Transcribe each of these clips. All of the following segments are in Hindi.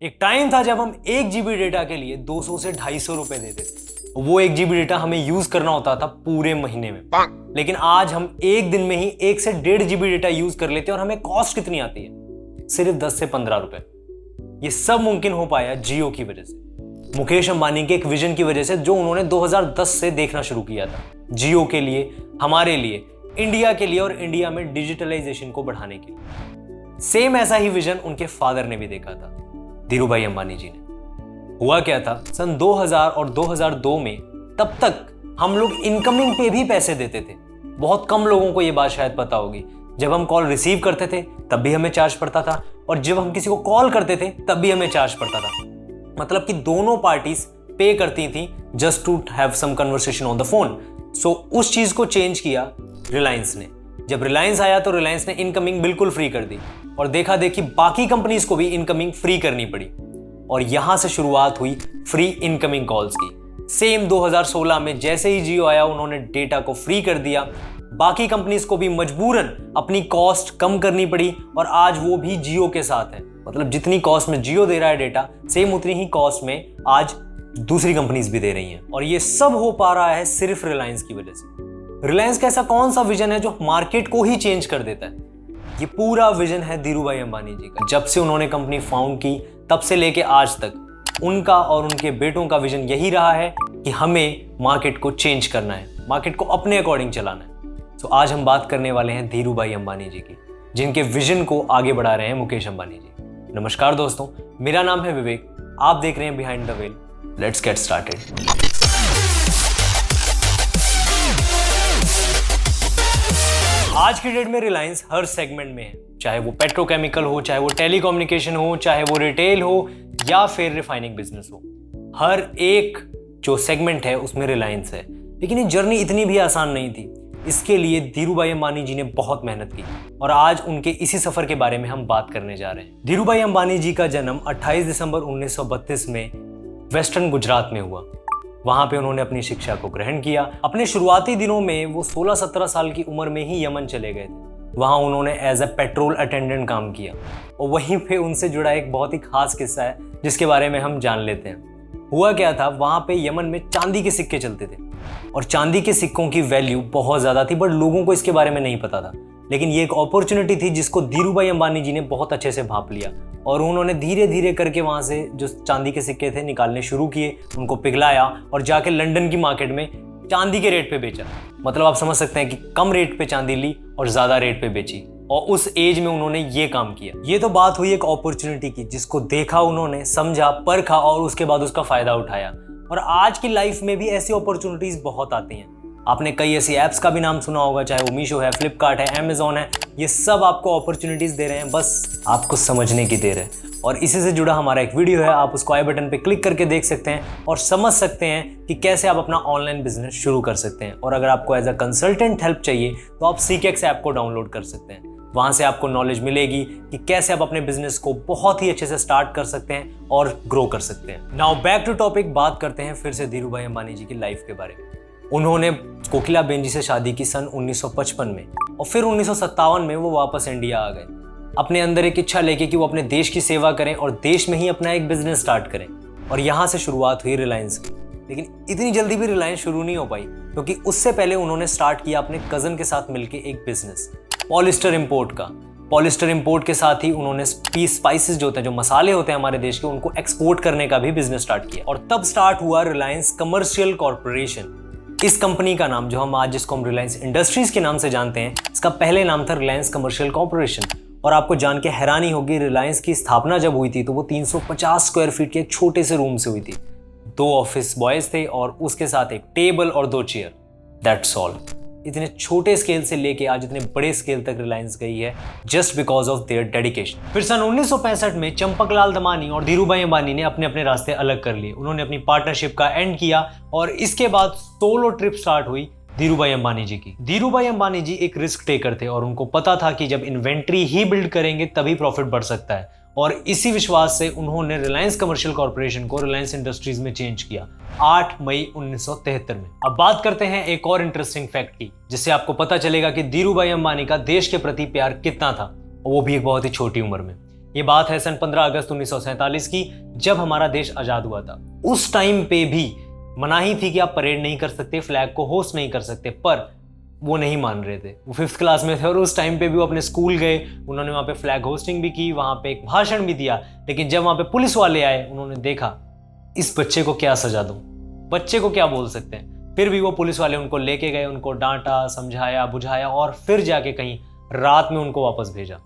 एक टाइम था जब हम 1 GB डेटा के लिए 200 से 250 रुपए देते थे। वो 1 GB डेटा हमें यूज करना होता था पूरे महीने में। लेकिन आज हम एक दिन में ही 1 से 1.5 GB डेटा यूज कर लेते हैं और हमें कॉस्ट कितनी आती है? सिर्फ 10 से 15 रुपए। ये सब मुमकिन हो पाया जियो की वजह से, मुकेश अंबानी के एक विजन की वजह से जो उन्होंने 2010 से देखना शुरू किया था जियो के लिए, हमारे लिए, इंडिया के लिए और इंडिया में डिजिटलाइजेशन को बढ़ाने के लिए। सेम ऐसा ही विजन उनके फादर ने भी देखा था, धीरू भाई अंबानी जी ने। हुआ क्या था, सन 2000 और 2002 में तब तक हम लोग इनकमिंग पे भी पैसे देते थे। बहुत कम लोगों को ये बात शायद पता होगी। जब हम कॉल रिसीव करते थे तब भी हमें चार्ज पड़ता था और जब हम किसी को कॉल करते थे तब भी हमें चार्ज पड़ता था। मतलब कि दोनों पार्टीज पे करती थी just to have some conversation on the phone. So उस चीज को चेंज किया रिलायंस ने। जब रिलायंस आया तो रिलायंस ने इनकमिंग बिल्कुल फ्री कर दी और देखा देखी बाकी कंपनीज को भी इनकमिंग फ्री करनी पड़ी और यहां से शुरुआत हुई फ्री इनकमिंग कॉल्स की। सेम 2016 में जैसे ही जियो आया उन्होंने डेटा को फ्री कर दिया। बाकी कंपनीज को भी मजबूरन अपनी कॉस्ट कम करनी पड़ी और आज वो भी जियो के साथ है। मतलब जितनी कॉस्ट में जियो दे रहा है डेटा, सेम उतनी ही कॉस्ट में आज दूसरी कंपनीज भी दे रही हैं। और ये सब हो पा रहा है सिर्फ रिलायंस की वजह से। रिलायंस का ऐसा कौन सा विजन है जो मार्केट को ही चेंज कर देता है? ये पूरा विजन है धीरू भाई अंबानी जी का। जब से उन्होंने कंपनी फाउंड की तब से लेके आज तक उनका और उनके बेटों का विजन यही रहा है कि हमें मार्केट को चेंज करना है, मार्केट को अपने अकॉर्डिंग चलाना है। तो आज हम बात करने वाले हैं धीरू भाई अंबानी जी की, जिनके विजन को आगे बढ़ा रहे हैं मुकेश अंबानी जी। नमस्कार दोस्तों, मेरा नाम है विवेक, आप देख रहे हैं behind the well. Let's get started. आज की डेट में रिलायंस हर सेगमेंट में है, चाहे वो पेट्रोकेमिकल हो, चाहे वो टेलीकम्युनिकेशन हो, चाहे वो रिटेल हो या फिर रिफाइनिंग बिजनेस हो। हर एक जो सेगमेंट है उसमें रिलायंस है। लेकिन ये जर्नी इतनी भी आसान नहीं थी। इसके लिए धीरू भाई अंबानी जी ने बहुत मेहनत की और आज उनके इसी सफर के बारे में हम बात करने जा रहे हैं। धीरू भाई अंबानी जी का जन्म 28 दिसंबर 1932 में वेस्टर्न गुजरात में हुआ। वहां पे उन्होंने अपनी शिक्षा को ग्रहण किया। अपने शुरुआती दिनों में वो 16-17 साल की उम्र में ही यमन चले गए थे। वहां उन्होंने एज ए पेट्रोल अटेंडेंट काम किया और वहीं पे उनसे जुड़ा एक बहुत ही खास किस्सा है जिसके बारे में हम जान लेते हैं। हुआ क्या था, वहां पे यमन में चांदी के सिक्के चलते थे और चांदी के सिक्कों की वैल्यू बहुत ज्यादा थी, बट लोगों को इसके बारे में नहीं पता था। लेकिन ये एक अपॉर्चुनिटी थी जिसको धीरू भाई अंबानी जी ने बहुत अच्छे से भांप लिया और उन्होंने धीरे धीरे करके वहां से जो चांदी के सिक्के थे निकालने शुरू किए, उनको पिघलाया और जाके लंदन की मार्केट में चांदी के रेट पे बेचा। मतलब आप समझ सकते हैं कि कम रेट पे चांदी ली और ज्यादा रेट पे बेची और उस एज में उन्होंने ये काम किया। ये तो बात हुई एक अपॉर्चुनिटी की, जिसको देखा उन्होंने, समझा, परखा और उसके बाद उसका फायदा उठाया। और आज की लाइफ में भी ऐसी अपॉर्चुनिटीज बहुत आती हैं। आपने कई ऐसी ऐप्स का भी नाम सुना होगा, चाहे वो मीशो है, फ्लिपकार्ट है, अमेजॉन है। ये सब आपको अपॉर्चुनिटीज दे रहे हैं, बस आपको समझने की देर है। और इसी से जुड़ा हमारा एक वीडियो है, आप उसको आई बटन पे क्लिक करके देख सकते हैं और समझ सकते हैं कि कैसे आप अपना ऑनलाइन बिजनेस शुरू कर सकते हैं। और अगर आपको एज अ कंसल्टेंट हेल्प चाहिए तो आप सीकेक्स ऐप को डाउनलोड कर सकते हैं। वहां से आपको नॉलेज मिलेगी कि कैसे आप अपने बिजनेस को बहुत ही अच्छे से स्टार्ट कर सकते हैं और ग्रो कर सकते हैं। नाउ बैक टू टॉपिक, बात करते हैं फिर से धीरू भाई अंबानी जी की लाइफ के बारे में। उन्होंने कोकिलाबेन जी से शादी की सन 1955 में और फिर 1957 में वो वापस इंडिया आ गए, अपने अंदर एक इच्छा लेके कि वो अपने देश की सेवा करें और देश में ही अपना एक बिजनेस स्टार्ट करें। और यहाँ से शुरुआत हुई रिलायंस की। लेकिन इतनी जल्दी भी रिलायंस शुरू नहीं हो पाई, क्योंकि उससे पहले उन्होंने स्टार्ट किया अपने कजन के साथ मिलकर एक बिजनेस, पॉलिस्टर इंपोर्ट का। पॉलिस्टर इंपोर्ट के साथ ही उन्होंने स्पाइसेस जो होते हैं, जो मसाले होते हैं हमारे देश के, उनको एक्सपोर्ट करने का भी बिजनेस स्टार्ट किया। और तब स्टार्ट हुआ रिलायंस कमर्शियल कॉर्पोरेशन। इस कंपनी का नाम, जो हम आज जिसको हम रिलायंस इंडस्ट्रीज के नाम से जानते हैं, इसका पहले नाम था रिलायंस कमर्शियल कॉर्पोरेशन। और आपको जान के हैरानी होगी, रिलायंस की स्थापना जब हुई थी तो वो 350 स्क्वायर फीट के एक छोटे से रूम से हुई थी। 2 ऑफिस बॉयज थे और उसके साथ एक टेबल और 2 चेयर, दैट्स ऑल। इतने छोटे स्केल से लेके आज इतने बड़े स्केल तक रिलायंस गई है just because of their dedication. फिर सन 1965 में चंपकलाल दमानी और धीरू भाई अंबानी ने अपने अपने रास्ते अलग कर लिए। उन्होंने अपनी पार्टनरशिप का एंड किया और इसके बाद सोलो ट्रिप स्टार्ट हुई धीरू भाई अंबानी जी की। धीरू भाई अंबानी जी एक रिस्क टेकर थे और उनको पता था कि जब इन्वेंट्री ही बिल्ड करेंगे तभी प्रॉफिट बढ़ सकता है। और इसी विश्वास से उन्होंने रिलायंस कमर्शियल कॉर्पोरेशन को रिलायंस इंडस्ट्रीज में चेंज किया 8 मई 1973 में। अब बात करते हैं एक और इंटरेस्टिंग फैक्ट की, जिससे आपको पता चलेगा कि धीरू भाई अंबानी का देश के प्रति प्यार कितना था, और वो भी एक बहुत ही छोटी उम्र में। ये बात है सन 15 अगस्त 1947 की, जब हमारा देश आजाद हुआ था। उस टाइम पे भी मनाही थी कि आप परेड नहीं कर सकते, फ्लैग को होस्ट नहीं कर सकते, पर वो नहीं मान रहे थे। वो 5th क्लास में थे और उस टाइम पे भी वो अपने स्कूल गए, उन्होंने वहाँ पे फ्लैग होस्टिंग भी की, वहाँ पे एक भाषण भी दिया। लेकिन जब वहाँ पे पुलिस वाले आए, उन्होंने देखा इस बच्चे को क्या सजा दूं, बच्चे को क्या बोल सकते हैं। फिर भी वो पुलिस वाले उनको लेके गए, उनको डांटा, समझाया, बुझाया और फिर जाके कहीं रात में उनको वापस भेजा।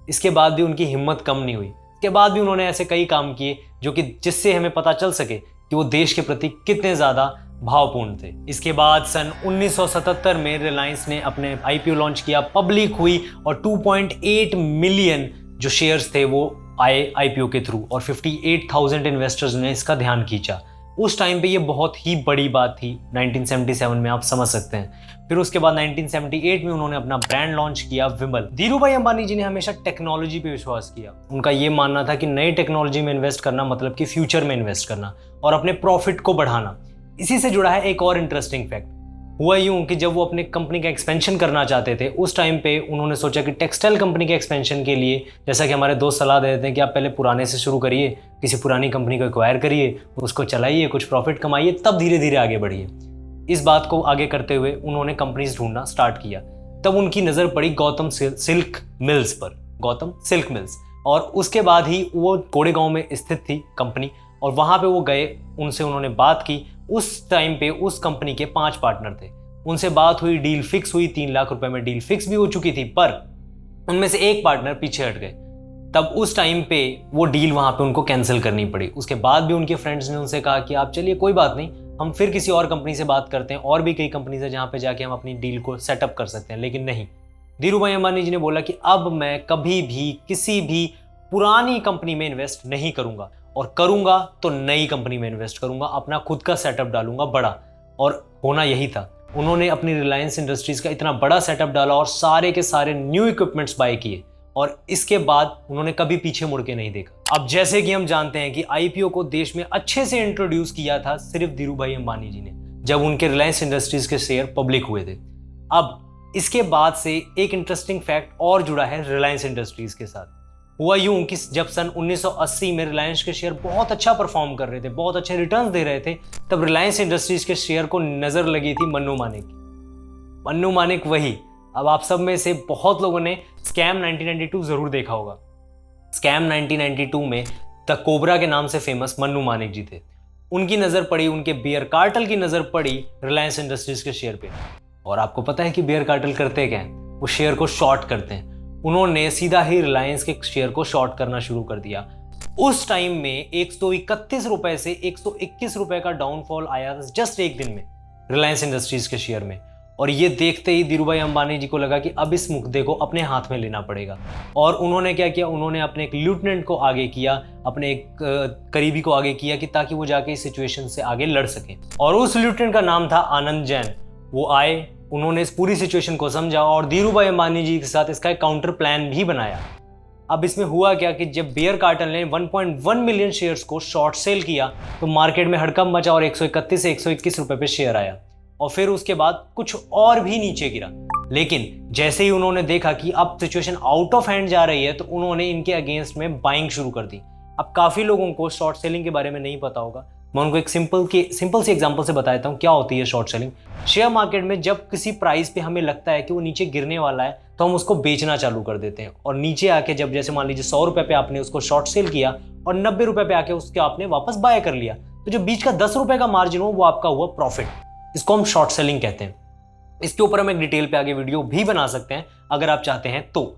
इसके बाद भी उनकी हिम्मत कम नहीं हुई। इसके बाद भी उन्होंने ऐसे कई काम किए जो कि जिससे हमें पता चल सके कि वो देश के प्रति कितने ज़्यादा भावपूर्ण थे। इसके बाद सन 1977 में रिलायंस ने अपने आईपीओ लॉन्च किया, पब्लिक हुई और 2.8 मिलियन जो शेयर्स थे वो आए आईपीओ के थ्रू और 58,000 इन्वेस्टर्स ने इसका ध्यान खींचा। उस टाइम पे ये बहुत ही बड़ी बात थी 1977 में, आप समझ सकते हैं। फिर उसके बाद 1978 में उन्होंने अपना ब्रांड लॉन्च किया, विमल। धीरूभाई अंबानी जी ने हमेशा टेक्नोलॉजी पे विश्वास किया। उनका ये मानना था कि नई टेक्नोलॉजी में इन्वेस्ट करना मतलब कि फ्यूचर में इन्वेस्ट करना और अपने प्रॉफिट को बढ़ाना। इसी से जुड़ा है एक और इंटरेस्टिंग फैक्ट। हुआ यूं कि जब वो अपने कंपनी का एक्सपेंशन करना चाहते थे, उस टाइम पे उन्होंने सोचा कि टेक्सटाइल कंपनी के एक्सपेंशन के लिए, जैसा कि हमारे दोस्त सलाह देते हैं कि आप पहले पुराने से शुरू करिए, किसी पुरानी कंपनी को एक्वायर करिए, उसको चलाइए, कुछ प्रॉफिट कमाइए, तब धीरे धीरे आगे बढ़िए। इस बात को आगे करते हुए उन्होंने कंपनीज ढूंढना स्टार्ट किया। तब उनकी नज़र पड़ी गौतम सिल्क मिल्स पर, गौतम सिल्क मिल्स। और उसके बाद ही वो गोड़ेगांव में स्थित थी कंपनी और वहाँ पे वो गए, उनसे उन्होंने बात की। उस टाइम पे उस कंपनी के 5 पार्टनर थे, उनसे बात हुई, डील फिक्स हुई, 3 लाख रुपए में डील फिक्स भी हो चुकी थी, पर उनमें से एक पार्टनर पीछे हट गए। तब उस टाइम पे वो डील वहाँ पे उनको कैंसिल करनी पड़ी। उसके बाद भी उनके फ्रेंड्स ने उनसे कहा कि आप चलिए कोई बात नहीं, हम फिर किसी और कंपनी से बात करते हैं, और भी कई कंपनीज है जहाँ पे जाके हम अपनी डील को सेटअप कर सकते हैं। लेकिन नहीं, धीरूभाई अंबानी जी ने बोला कि अब मैं कभी भी किसी भी पुरानी कंपनी में इन्वेस्ट नहीं करूंगा, और करूंगा तो नई कंपनी में इन्वेस्ट करूंगा, अपना खुद का सेटअप डालूंगा बड़ा। और होना यही था। उन्होंने अपनी रिलायंस इंडस्ट्रीज का इतना बड़ा सेटअप डाला और सारे के सारे न्यू इक्विपमेंट्स बाय किए, और इसके बाद उन्होंने कभी पीछे मुड़ के नहीं देखा। अब जैसे कि हम जानते हैं कि आईपीओ को देश में अच्छे से इंट्रोड्यूस किया था सिर्फ धीरूभाई अंबानी जी ने, जब उनके रिलायंस इंडस्ट्रीज के शेयर पब्लिक हुए थे। अब इसके बाद से एक इंटरेस्टिंग फैक्ट और जुड़ा है रिलायंस इंडस्ट्रीज के साथ। हुआ यूं कि जब सन 1980 में रिलायंस के शेयर बहुत अच्छा परफॉर्म कर रहे थे, बहुत अच्छे रिटर्न्स दे रहे थे, तब रिलायंस इंडस्ट्रीज के शेयर को नजर लगी थी मन्नू मानिक की। मन्नू मानिक वही, अब आप सब में से बहुत लोगों ने स्कैम 1992 जरूर देखा होगा। स्कैम 1992 में द कोबरा के नाम से फेमस मन्नू मानिक जी थे। उनकी नजर पड़ी, उनके बियर कार्टेल की नजर पड़ी रिलायंस इंडस्ट्रीज के शेयर पे। और आपको पता है कि बियर कार्टेल करते क्या हैं? वो शेयर को शॉर्ट करते हैं। उन्होंने सीधा ही रिलायंस के शेयर को शॉर्ट करना शुरू कर दिया। उस टाइम में 131 रुपए से 121 रुपए का डाउनफॉल आया जस्ट एक दिन में रिलायंस इंडस्ट्रीज के शेयर में। और ये देखते ही धीरूभाई अंबानी जी को लगा कि अब इस मुद्दे को अपने हाथ में लेना पड़ेगा। और उन्होंने क्या किया, उन्होंने अपने एक लेफ्टिनेंट को आगे किया, अपने एक करीबी को आगे किया कि ताकि वो जाके इस सिचुएशन से आगे लड़ सके। और उस लेफ्टिनेंट का नाम था आनंद जैन। वो आए, उन्होंने इस पूरी सिचुएशन को समझा और धीरूभाई अंबानी जी के साथ इसका एक काउंटर प्लान भी बनाया। अब इसमें हुआ क्या कि जब बियर कार्टेल ने 1.1 मिलियन शेयर्स को शॉर्ट सेल किया तो मार्केट में हड़कंप मचा और 131 से 121 रुपए पे शेयर आया, और फिर उसके बाद कुछ और भी नीचे गिरा। लेकिन जैसे ही उन्होंने देखा कि अब सिचुएशन आउट ऑफ हैंड जा रही है, तो उन्होंने इनके अगेंस्ट में बाइंग शुरू कर दी। अब काफी लोगों को शॉर्ट सेलिंग के बारे में नहीं पता होगा, मैं उनको एक सिंपल सी एग्जांपल से बताता हूँ क्या होती है शॉर्ट सेलिंग। शेयर मार्केट में जब किसी प्राइस पे हमें लगता है कि वो नीचे गिरने वाला है, तो हम उसको बेचना चालू कर देते हैं, और नीचे आके जब जैसे मान लीजिए 100 रुपए पे आपने उसको शॉर्ट सेल किया और 90 रुपए पे आके उसके आपने वापस बाय कर लिया, तो जो बीच का 10 रुपए का मार्जिन हो वो आपका हुआ प्रॉफिट। इसको हम शॉर्ट सेलिंग कहते हैं। इसके ऊपर हम एक डिटेल पे आगे वीडियो भी बना सकते हैं अगर आप चाहते हैं तो।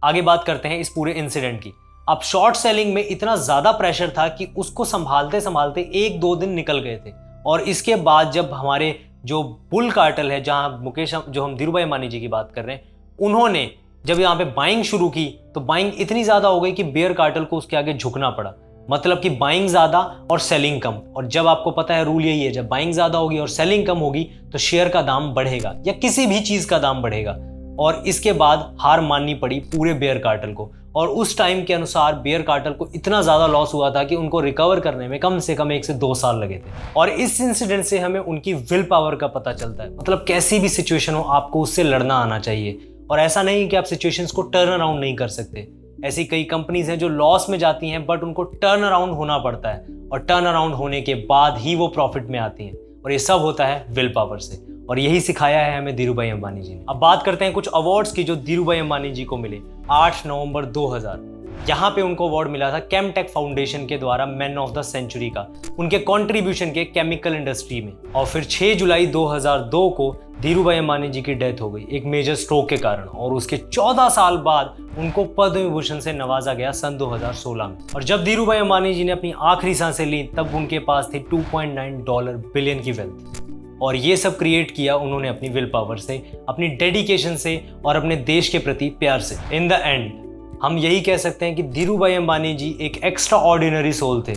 आगे बात करते हैं इस पूरे इंसिडेंट की। अब शॉर्ट सेलिंग में इतना ज्यादा प्रेशर था कि उसको संभालते संभालते 1-2 दिन निकल गए थे। और इसके बाद जब हमारे जो बुल कार्टेल है, जहां जो हम धीरूभाई अंबानी जी की बात कर रहे हैं, उन्होंने जब यहाँ पे बाइंग शुरू की तो बाइंग इतनी ज्यादा हो गई कि बियर कार्टेल को उसके आगे झुकना पड़ा। मतलब कि बाइंग ज्यादा और सेलिंग कम। और जब आपको पता है रूल यही है, जब बाइंग ज्यादा होगी और सेलिंग कम होगी तो शेयर का दाम बढ़ेगा या किसी भी चीज का दाम बढ़ेगा। और इसके बाद हार माननी पड़ी पूरे बियर कार्टेल को। और उस टाइम के अनुसार बियर कार्टेल को इतना ज्यादा लॉस हुआ था कि उनको रिकवर करने में कम से कम 1 से 2 साल लगे थे। और इस इंसिडेंट से हमें उनकी विल पावर का पता चलता है। मतलब कैसी भी सिचुएशन हो, आपको उससे लड़ना आना चाहिए। और ऐसा नहीं कि आप सिचुएशंस को टर्न अराउंड नहीं कर सकते। ऐसी कई कंपनीज हैं जो लॉस में जाती हैं बट उनको टर्न अराउंड होना पड़ता है और टर्न अराउंड होने के बाद ही वो प्रॉफिट में आती हैं और ये सब होता है विल पावर से और यही सिखाया है हमें धीरूभाई अंबानी जी ने। अब बात करते हैं कुछ अवार्ड्स की जो धीरूभाई अंबानी जी को मिले। 8 नवंबर 2000 यहाँ पे उनको अवार्ड मिला था केमटेक फाउंडेशन के द्वारा मैन ऑफ द सेंचुरी का, उनके कंट्रीब्यूशन के केमिकल इंडस्ट्री में। और फिर 6 जुलाई 2002 को धीरूभाई अंबानी जी की डेथ हो गई एक मेजर स्ट्रोक के कारण और उसके 14 साल बाद उनको पद्म विभूषण से नवाजा गया सन 2016 में। और जब धीरूभाई अंबानी जी ने अपनी आखिरी सांसें ली तब उनके पास थी $2.9 बिलियन की वेल्थ और ये सब क्रिएट किया उन्होंने अपनी विल पावर से, अपनी डेडिकेशन से और अपने देश के प्रति प्यार से। इन द एंड हम यही कह सकते हैं कि धीरूभाई अंबानी जी एक एक्स्ट्रा ऑर्डिनरी सोल थे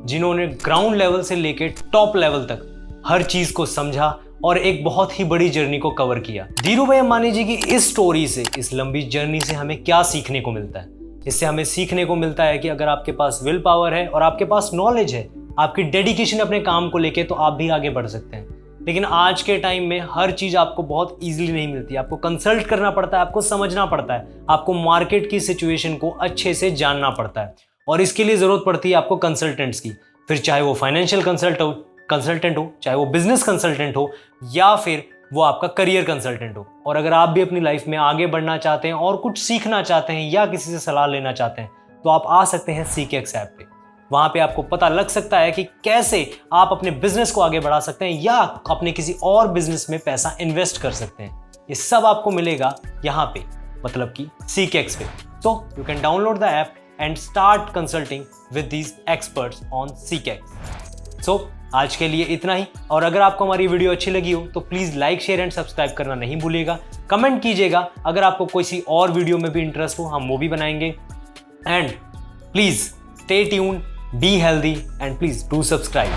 जिन्होंने ग्राउंड लेवल से लेकर टॉप लेवल तक हर चीज को समझा और एक बहुत ही बड़ी जर्नी को कवर किया। धीरूभाई अंबानी जी की इस स्टोरी से, इस लंबी जर्नी से हमें क्या सीखने को मिलता है? इससे हमें सीखने को मिलता है कि अगर आपके पास विल पावर है और आपके पास नॉलेज है, आपकी डेडिकेशन अपने काम को लेके, तो आप भी आगे बढ़ सकते हैं। लेकिन आज के टाइम में हर चीज़ आपको बहुत ईजिली नहीं मिलती, आपको कंसल्ट करना पड़ता है, आपको समझना पड़ता है, आपको मार्केट की सिचुएशन को अच्छे से जानना पड़ता है और इसके लिए ज़रूरत पड़ती है आपको कंसल्टेंट्स की। फिर चाहे वो फाइनेंशियल कंसल्टेंट हो, चाहे वो बिजनेस कंसल्टेंट हो या फिर वो आपका करियर कंसल्टेंट हो। और अगर आप भी अपनी लाइफ में आगे बढ़ना चाहते हैं और कुछ सीखना चाहते हैं या किसी से सलाह लेना चाहते हैं तो आप आ सकते हैं CKX ऐप पे। वहाँ पे आपको पता लग सकता है कि कैसे आप अपने बिजनेस को आगे बढ़ा सकते हैं या अपने किसी और बिजनेस में पैसा इन्वेस्ट कर सकते हैं। ये सब आपको मिलेगा यहाँ पे, मतलब कि CKX पे। So you can download the app and start consulting with these experts on CKX। सो आज के लिए इतना ही और अगर आपको हमारी वीडियो अच्छी लगी हो तो please like, share and subscribe करना नहीं भूलिएगा। कमेंट कीजिएगा अगर आपको किसी और वीडियो में भी इंटरेस्ट हो, हम वो भी बनाएंगे। And please stay tuned, be healthy and please do subscribe.